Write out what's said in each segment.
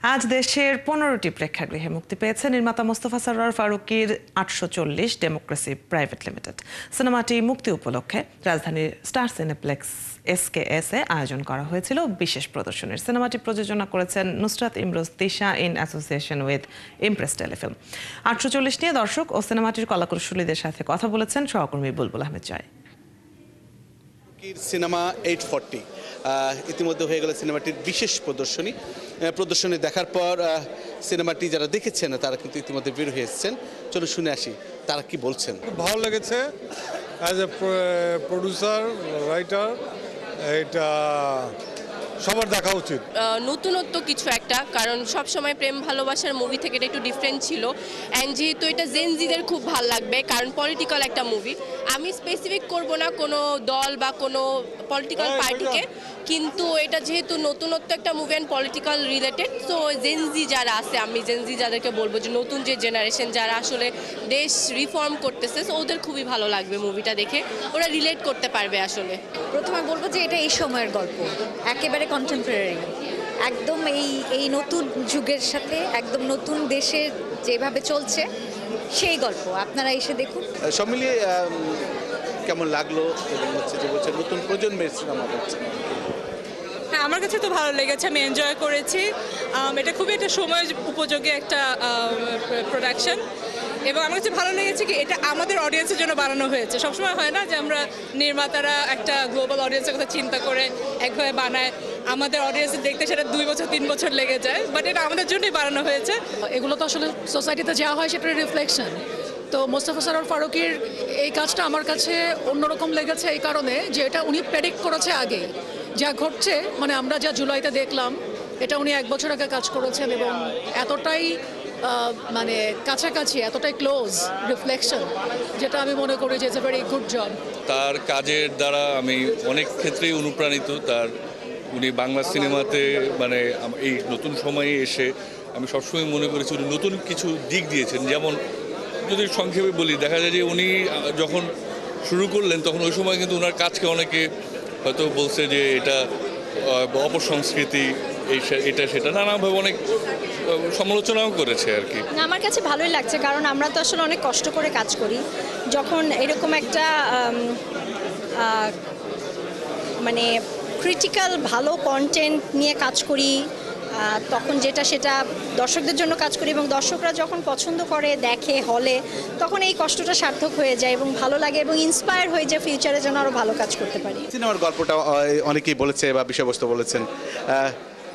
আজ দেশের 15টি প্রেক্ষাগৃহে মুক্তি পেয়েছে নির্মাতা মোস্তফা সরোয়ার ফারুকীর 840 ডেমোক্রেসি প্রাইভেট লিমিটেড। সিনেমাটি মুক্তি উপলক্ষে রাজধানীর স্টার সিনেপ্লেক্স SKS এ আয়োজন করা হয়েছিল বিশেষ প্রদর্শনীর। সিনেমাটি প্রযোজনা করেছেন Nusrat Imroz Tisha in association with Impress Telefilm. 840 নিয়ে দর্শক ও সিনেমাটির কলাকুশলীদের সাথে কথা বলেছেন সহকর্মী বুলবুল আহমেদ জয়। সিনেমা 840 ইতিমধ্যে হয়ে গেল সিনেমাটির বিশেষ প্রদর্শনী দেখার পর সিনেমাটি যারা দেখেছেন তারা কিন্তু ইতিমধ্যে বের হয়ে এসেছেন। চলো শুনে আসি তারা কি বলছেন। খুব ভালো লেগেছে অ্যাজ এ প্রডিউসার রাইটার, এটা সবার দেখা উচিত। নতুনত্ব কিছু একটা, কারণ সব সময় প্রেম ভালোবাসার মুভি থেকে এটা একটু ডিফারেন্ট ছিল। অ্যান্ড যেহেতু এটা জেনজিদের খুব ভালো লাগবে, কারণ পলিটিক্যাল একটা মুভি। আমি স্পেসিফিক করব না কোনো দল বা কোনো পলিটিক্যাল পার্টিকে, কিন্তু এটা যেহেতু নতুনত্ব একটা movie and political related, so Gen Z যারা আছে, আমি জেনজি যাদেরকে বলবো যে নতুন যে জেনারেশন যারা আসলে দেশ রিফর্ম করতেছে, সো ওদের খুবই ভালো লাগবে মুভিটা দেখে, ওরা রিলেট করতে পারবে। আসলে প্রথমে বলবো যে এটা এই সময়ের গল্প, একেবারে কন্টেম্পোরারি, একদম এই নতুন যুগের সাথে একদম নতুন দেশে যেভাবে চলছে সেই গল্প। আপনারা এসে দেখুন। সব মিলিয়ে কেমন লাগলো এবং হচ্ছে যে বলছে নতুন প্রজন্মের সিনেমা হচ্ছে। হ্যাঁ, আমার কাছে তো ভালো লেগেছে, আমি এনজয় করেছি। এটা খুবই একটা সময় উপযোগী একটা প্রোডাকশন, এবং আমার কাছে ভালো লেগেছে কি এটা আমাদের অডিয়েন্সের জন্য বানানো হয়েছে। সবসময় হয় না যে আমরা নির্মাতারা একটা গ্লোবাল অডিয়েন্সের কথা চিন্তা করে একভাবে বানায়, আমাদের অডিয়েন্স দেখতে সেটা 2 বছর 3 বছর লেগে যায়, বাট এটা আমাদের জন্যই বানানো হয়েছে। এগুলো তো আসলে সোসাইটিতে যা হয় সেটার রিফ্লেকশন। তো মোস্তফা সরোয়ার ফারুকীর এই কাজটা আমার কাছে অন্যরকম লেগেছে এই কারণে যে এটা উনি প্রেডিক্ট করেছে আগে যা ঘটছে, মানে আমরা যা জুলাইতে দেখলাম এটা উনি 1 বছর আগে কাজ করেছেন, এবং এতটাই মানে কাছাকাছি, এতটাই ক্লোজ রিফ্লেকশন, যেটা আমি মনে করি যে it's a very good job. তার কাজের দ্বারা আমি অনেক ক্ষেত্রেই অনুপ্রাণিত। উনি বাংলা সিনেমাতে মানে এই নতুন সময়ে এসে আমি সবসময় মনে করেছি উনি নতুন কিছু দিক দিয়েছেন। যেমন যদি সংক্ষেপে বলি, দেখা যায় যে উনি যখন শুরু করলেন তখন ওই সময় কিন্তু ওনার কাজকে অনেকে হয়তো বলছে যে এটা অপসংস্কৃতি, এটা সেটা নানাভাবে অনেক সমালোচনাও করেছে আর কি। আমার কাছে ভালোই লাগছে, কারণ আমরা তো আসলে অনেক কষ্ট করে কাজ করি। যখন এরকম একটা মানে ক্রিটিক্যাল ভালো কন্টেন্ট নিয়ে কাজ করি, তখন সেটা দর্শকদের জন্য কাজ করি, এবং দর্শকরা যখন পছন্দ করে দেখে হলে, তখন এই কষ্টটা সার্থক হয়ে যায় এবং ভালো লাগে, এবং ইন্সপায়ার হয়ে যায় ফিউচারে যেন আরও ভালো কাজ করতে পারি। সিনেমার গল্পটা অনেকেই বলেছে বা বিষয়বস্তু বলেছেন,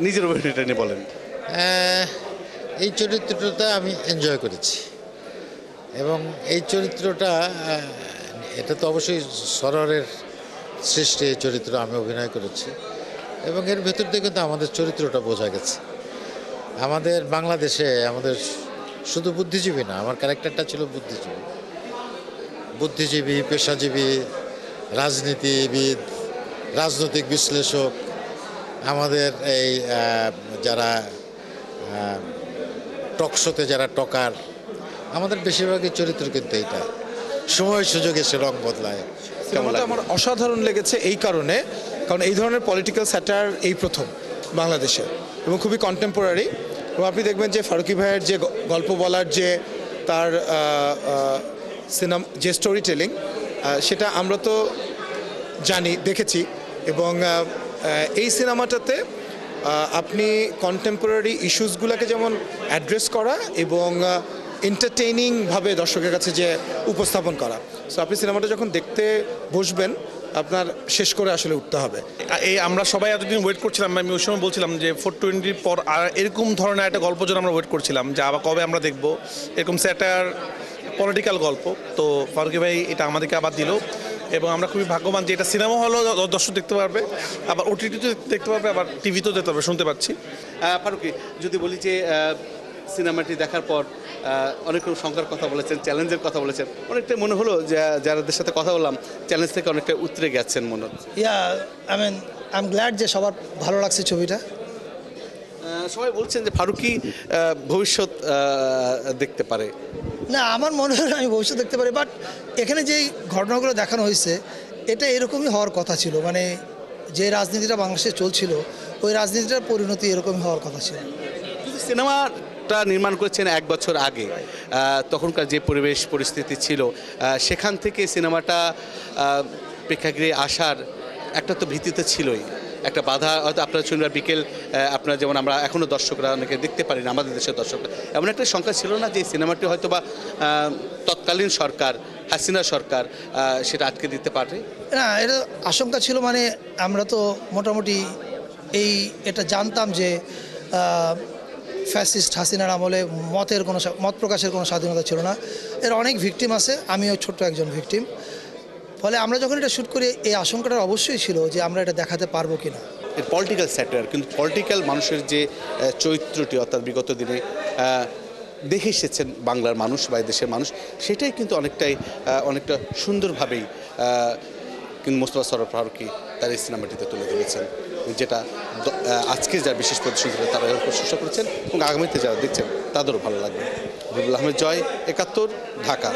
নিজের অভিনয়টা নিয়ে বলেন। এই চরিত্রটা আমি এনজয় করেছি, এবং এই চরিত্রটা এটা তো অবশ্যই সরোয়ারের সৃষ্টি এই চরিত্র, আমি অভিনয় করেছি, এবং এর ভেতর দিয়ে কিন্তু আমাদের চরিত্রটা বোঝা গেছে। আমাদের বাংলাদেশে আমাদের শুধু বুদ্ধিজীবী না, আমার ক্যারেক্টারটা ছিল বুদ্ধিজীবী, পেশাজীবী, রাজনীতিবিদ, রাজনৈতিক বিশ্লেষক, আমাদের এই যারা টকশোতে যারা টকার, আমাদের বেশিরভাগই চরিত্র কিন্তু এইটা সময় সুযোগে সে রং বদলায়। সিনেমাটা আমার অসাধারণ লেগেছে এই কারণ এই ধরনের পলিটিক্যাল স্যাটার এই প্রথম বাংলাদেশে, এবং খুবই কন্টেম্পোরারি। এবং আপনি দেখবেন যে ফারুকী ভাইয়ের যে গল্প বলার যে তার যে স্টোরি টেলিং, সেটা আমরা তো জানি, দেখেছি, এবং এই সিনেমাটাতে আপনি কন্টেম্পোরারি ইস্যুসগুলোকে যেমন অ্যাড্রেস করা এবং এন্টারটেইনিংভাবে দর্শকের কাছে যে উপস্থাপন করা। সো আপনি সিনেমাটা যখন দেখতে বসবেন আপনার শেষ করে আসলে উঠতে হবে। এই আমরা সবাই এতদিন ওয়েট করছিলাম, আমি ওই সময় বলছিলাম যে 420 পর আর এরকম ধরনের একটা গল্প যেন আমরা ওয়েট করছিলাম যে আবার কবে আমরা দেখব এরকম স্যাটার পলিটিক্যাল গল্প। তো ফারুকী ভাই এটা আমাদেরকে আবার দিল, এবং আমরা খুবই ভাগ্যবান যে এটা সিনেমা হলেও দর্শক দেখতে পারবে, আবার OTT-তে দেখতে পারবে, আবার টিভিতেও দেখতে পারবে, শুনতে পাচ্ছি। ফারুকী, যদি বলি যে সিনেমাটি দেখার পর অনেক রকম সংখ্যার কথা বলেছেন, চ্যালেঞ্জের কথা বলেছেন, অনেকটা মনে হলো যে যাদের সাথে কথা বললাম চ্যালেঞ্জ থেকে অনেকটা উতরে গেছেন মনে হচ্ছে। আই এম গ্ল্যাড যে সবার ভালো লাগছে ছবিটা। সবাই বলছেন যে ফারুকী ভবিষ্যৎ দেখতে পারে। না, আমার মনে হয় আমি ভবিষ্যৎ দেখতে পারি, বাট এখানে যেই ঘটনাগুলো দেখানো হয়েছে এটা এরকমই হওয়ার কথা ছিল। মানে যে রাজনীতিটা বাংলাদেশে চলছিল, ওই রাজনীতিটার পরিণতি এরকমই হওয়ার কথা ছিল। কিন্তু সিনেমাটা নির্মাণ করেছেন 1 বছর আগে, তখনকার যে পরিবেশ পরিস্থিতি ছিল সেখান থেকে সিনেমাটা প্রেক্ষাগৃহে আসার একটা তো ভীতিতে ছিলই, একটা বাধা। হয়তো আপনারা শনিবার বিকেল আপনারা যেমন আমরা এখনও দর্শকরা অনেকে দেখতে পারি না, আমাদের দেশের দর্শকরা এমন একটা সংখ্যা ছিল না যে সিনেমাটি হয়তো বা তৎকালীন সরকার হাসিনা সরকার সেটা আটকে দিতে পারে? না, এটা আশঙ্কা ছিল, মানে আমরা তো মোটামুটি এটা জানতাম যে ফ্যাসিস্ট হাসিনার আমলে মত প্রকাশের কোনো স্বাধীনতা ছিল না। এর অনেক ভিকটিম আছে, আমিও ছোট্ট একজন ভিকটিম। ফলে আমরা যখন এটা শ্যুট করি এই আশঙ্কাটা অবশ্যই ছিল যে আমরা এটা দেখাতে পারবো কিনা। এর পলিটিক্যাল স্যাটায়ার, কিন্তু পলিটিক্যাল মানুষের যে চরিত্রটি অর্থাৎ বিগত দিনে দেখে এসেছেন বাংলার মানুষ বা দেশের মানুষ, সেটাই কিন্তু অনেকটা সুন্দরভাবেই কিন্তু মোস্তফা সরোয়ার ফারুকী তার এই সিনেমাটিতে তুলে ধরেছেন, যেটা আজকে যারা বিশেষ প্রদর্শন ছিল তারা প্রশংসা করেছেন এবং আগামীতে যারা দেখছেন তাদেরও ভালো লাগবে। রুহুল আহমেদ জয়, ৭১, ঢাকা।